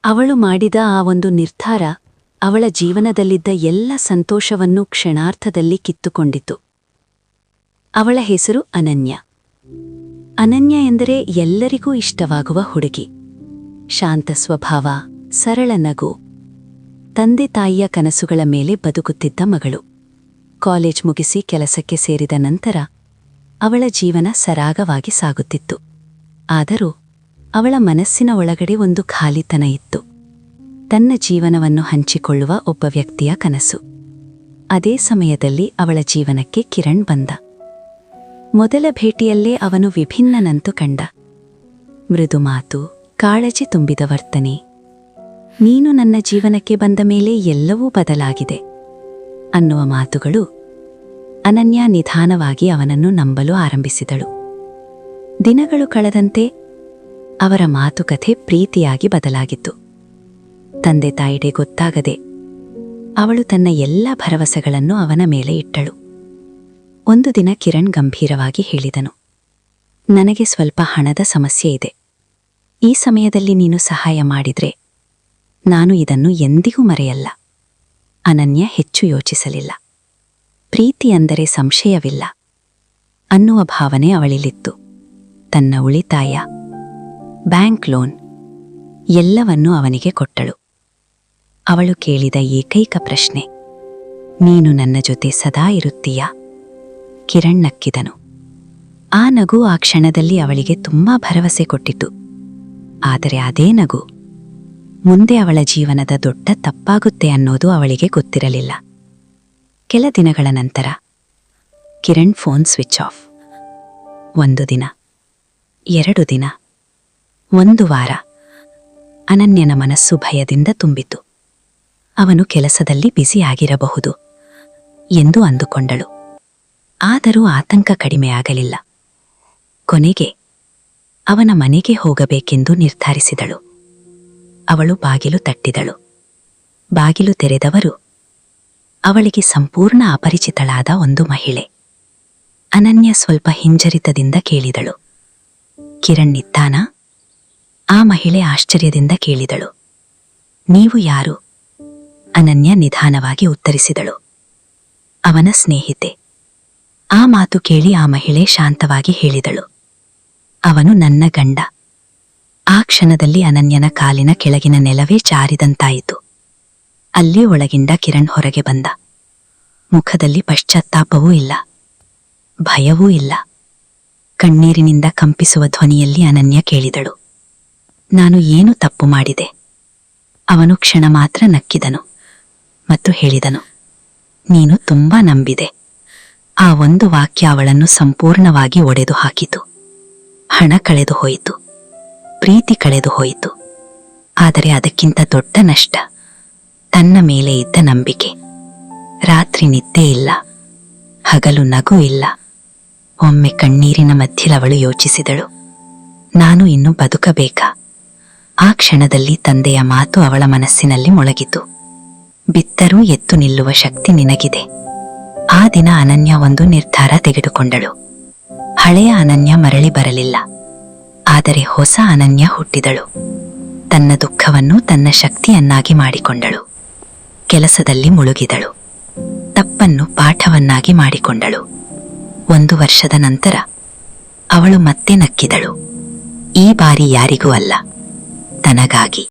ಅವಳು ಮಾಡಿದ ಆ ಒಂದು ನಿರ್ಧಾರ ಅವಳ ಜೀವನದಲ್ಲಿದ್ದ ಎಲ್ಲ ಸಂತೋಷವನ್ನೂ ಕ್ಷಣಾರ್ಥದಲ್ಲಿ ಕಿತ್ತುಕೊಂಡಿತು. ಅವಳ ಹೆಸರು ಅನನ್ಯ. ಅನನ್ಯ ಎಂದರೆ ಎಲ್ಲರಿಗೂ ಇಷ್ಟವಾಗುವ ಹುಡುಗಿ. ಶಾಂತ ಸ್ವಭಾವ, ಸರಳ ನಗು, ತಂದೆ ತಾಯಿಯ ಕನಸುಗಳ ಮೇಲೆ ಬದುಕುತ್ತಿದ್ದ ಮಗಳು. ಕಾಲೇಜ್ ಮುಗಿಸಿ ಕೆಲಸಕ್ಕೆ ಸೇರಿದ ನಂತರ ಅವಳ ಜೀವನ ಸರಾಗವಾಗಿ ಸಾಗುತ್ತಿತ್ತು. ಆದರೂ ಅವಳ ಮನಸ್ಸಿನ ಒಳಗಡೆ ಒಂದು ಖಾಲಿತನ ಇತ್ತು. ತನ್ನ ಜೀವನವನ್ನು ಹಂಚಿಕೊಳ್ಳುವ ಒಬ್ಬ ವ್ಯಕ್ತಿಯ ಕನಸು. ಅದೇ ಸಮಯದಲ್ಲಿ ಅವಳ ಜೀವನಕ್ಕೆ ಕಿರಣ್ ಬಂದ. ಮೊದಲ ಭೇಟಿಯಲ್ಲೇ ಅವನು ವಿಭಿನ್ನನಂತು ಕಂಡ. ಮೃದು ಮಾತು, ಕಾಳಜಿ ತುಂಬಿದ ವರ್ತನೆ. ನೀನು ನನ್ನ ಜೀವನಕ್ಕೆ ಬಂದ ಮೇಲೆ ಎಲ್ಲವೂ ಬದಲಾಗಿದೆ ಅನ್ನುವ ಮಾತುಗಳು. ಅನನ್ಯ ನಿಧಾನವಾಗಿ ಅವನನ್ನು ನಂಬಲು ಆರಂಭಿಸಿದಳು. ದಿನಗಳು ಕಳೆದಂತೆ ಅವರ ಮಾತುಕತೆ ಪ್ರೀತಿಯಾಗಿ ಬದಲಾಗಿತ್ತು. ತಂದೆ ತಾಯಿಗೆ ಗೊತ್ತಾಗದೆ ಅವಳು ತನ್ನ ಎಲ್ಲ ಭರವಸೆಗಳನ್ನು ಅವನ ಮೇಲೆ ಇಟ್ಟಳು. ಒಂದು ದಿನ ಕಿರಣ್ ಗಂಭೀರವಾಗಿ ಹೇಳಿದನು, ನನಗೆ ಸ್ವಲ್ಪ ಹಣದ ಸಮಸ್ಯೆ ಇದೆ. ಈ ಸಮಯದಲ್ಲಿ ನೀನು ಸಹಾಯ ಮಾಡಿದ್ರೆ ನಾನು ಇದನ್ನು ಎಂದಿಗೂ ಮರೆಯಲ್ಲ. ಅನನ್ಯ ಹೆಚ್ಚು ಯೋಚಿಸಲಿಲ್ಲ. ಪ್ರೀತಿ ಅಂದರೆ ಸಂಶಯವಿಲ್ಲ ಅನ್ನುವ ಭಾವನೆ ಅವಳಿಲಿತ್ತು. ತನ್ನ ಉಳಿತಾಯ, ಬ್ಯಾಂಕ್ ಲೋನ್ ಎಲ್ಲವನ್ನೂ ಅವನಿಗೆ ಕೊಟ್ಟಳು. ಅವಳು ಕೇಳಿದ ಏಕೈಕ ಪ್ರಶ್ನೆ, ನೀನು ನನ್ನ ಜೊತೆ ಸದಾ ಇರುತ್ತೀಯಾ? ಕಿರಣ್ ನಕ್ಕಿದನು. ಆ ನಗು ಆ ಕ್ಷಣದಲ್ಲಿ ಅವಳಿಗೆ ತುಂಬಾ ಭರವಸೆ ಕೊಟ್ಟಿತು. ಆದರೆ ಅದೇ ನಗು ಮುಂದೆ ಅವಳ ಜೀವನದ ದೊಡ್ಡ ತಪ್ಪಾಗುತ್ತೆ ಅನ್ನೋದು ಅವಳಿಗೆ ಗೊತ್ತಿರಲಿಲ್ಲ. ಕೆಲ ದಿನಗಳ ನಂತರ ಕಿರಣ್ ಫೋನ್ ಸ್ವಿಚ್ ಆಫ್. 1 ದಿನ, 2 ದಿನ, 1 ವಾರ. ಅನನ್ಯನ ಮನಸ್ಸು ಭಯದಿಂದ ತುಂಬಿತು. ಅವನು ಕೆಲಸದಲ್ಲಿ ಬ್ಯುಸಿಯಾಗಿರಬಹುದು ಎಂದು ಅಂದುಕೊಂಡಳು. ಆದರೂ ಆತಂಕ ಕಡಿಮೆಯಾಗಲಿಲ್ಲ. ಕೊನೆಗೆ ಅವನ ಮನೆಗೆ ಹೋಗಬೇಕೆಂದು ನಿರ್ಧರಿಸಿದಳು. ಅವಳು ಬಾಗಿಲು ತಟ್ಟಿದಳು. ಬಾಗಿಲು ತೆರೆದವರು ಅವಳಿಗೆ ಸಂಪೂರ್ಣ ಅಪರಿಚಿತಳಾದ ಒಂದು ಮಹಿಳೆ. ಅನನ್ಯ ಸ್ವಲ್ಪ ಹಿಂಜರಿತದಿಂದ ಕೇಳಿದಳು, ಕಿರಣ್ ಇದ್ದಾನಾ? ಆ ಮಹಿಳೆ ಆಶ್ಚರ್ಯದಿಂದ ಕೇಳಿದಳು, ನೀವು ಯಾರು? ಅನನ್ಯ ನಿಧಾನವಾಗಿ ಉತ್ತರಿಸಿದಳು, ಅವನ ಸ್ನೇಹಿತೆ. ಆ ಮಾತು ಕೇಳಿ ಆ ಮಹಿಳೆ ಶಾಂತವಾಗಿ ಹೇಳಿದಳು, ಅವನು ನನ್ನ ಗಂಡ. ಆ ಕ್ಷಣದಲ್ಲಿ ಅನನ್ಯನ ಕಾಲಿನ ಕೆಳಗಿನ ನೆಲವೇ ಜಾರಿದಂತಾಯಿತು. ಅಲ್ಲಿ ಒಳಗಿಂದ ಕಿರಣ್ ಹೊರಗೆ ಬಂದ. ಮುಖದಲ್ಲಿ ಪಶ್ಚಾತ್ತಾಪವೂ ಇಲ್ಲ, ಭಯವೂ ಇಲ್ಲ. ಕಣ್ಣೀರಿನಿಂದ ಕಂಪಿಸುವ ಧ್ವನಿಯಲ್ಲಿ ಅನನ್ಯ ಕೇಳಿದಳು, ನಾನು ಏನು ತಪ್ಪು ಮಾಡಿದೆ? ಅವನು ಕ್ಷಣ ಮಾತ್ರ ನಕ್ಕಿದನು ಮತ್ತು ಹೇಳಿದನು, ನೀನು ತುಂಬಾ ನಂಬಿದೆ. ಆ ಒಂದು ವಾಕ್ಯ ಅವಳನ್ನು ಸಂಪೂರ್ಣವಾಗಿ ಒಡೆದು ಹಾಕಿತು. ಹಣ ಕಳೆದು ಹೋಯಿತು, ಪ್ರೀತಿ ಕಳೆದು ಹೋಯಿತು. ಆದರೆ ಅದಕ್ಕಿಂತ ದೊಡ್ಡ ನಷ್ಟ ತನ್ನ ಮೇಲೆ ಇದ್ದ ನಂಬಿಕೆ. ರಾತ್ರಿ ನಿದ್ದೆ ಇಲ್ಲ, ಹಗಲು ನಗು ಇಲ್ಲ. ಒಮ್ಮೆ ಕಣ್ಣೀರಿನ ಮಧ್ಯಲವಳು ಯೋಚಿಸಿದಳು, ನಾನು ಇನ್ನು ಬದುಕಬೇಕಾ? ಆ ಕ್ಷಣದಲ್ಲಿ ತಂದೆಯ ಮಾತು ಅವಳ ಮನಸ್ಸಿನಲ್ಲಿ ಮೊಳಗಿತು, ಬಿತ್ತರೂ ಎದ್ದು ನಿಲ್ಲುವ ಶಕ್ತಿ ನಿನಗಿದೆ. ಆ ದಿನ ಅನನ್ಯ ಒಂದು ನಿರ್ಧಾರ ತೆಗೆದುಕೊಂಡಳು. ಹಳೆಯ ಅನನ್ಯ ಮರಳಿ ಬರಲಿಲ್ಲ, ಆದರೆ ಹೊಸ ಅನನ್ಯ ಹುಟ್ಟಿದಳು. ತನ್ನ ದುಃಖವನ್ನು ತನ್ನ ಶಕ್ತಿಯನ್ನಾಗಿ ಮಾಡಿಕೊಂಡಳು. ಕೆಲಸದಲ್ಲಿ ಮುಳುಗಿದಳು, ತಪ್ಪನ್ನು ಪಾಠವನ್ನಾಗಿ ಮಾಡಿಕೊಂಡಳು. 1 ವರ್ಷದ ನಂತರ ಅವಳು ಮತ್ತೆ ನಕ್ಕಿದಳು. ಈ ಬಾರಿ ಯಾರಿಗೂ ಅಲ್ಲ, ತನಗಾಗಿ.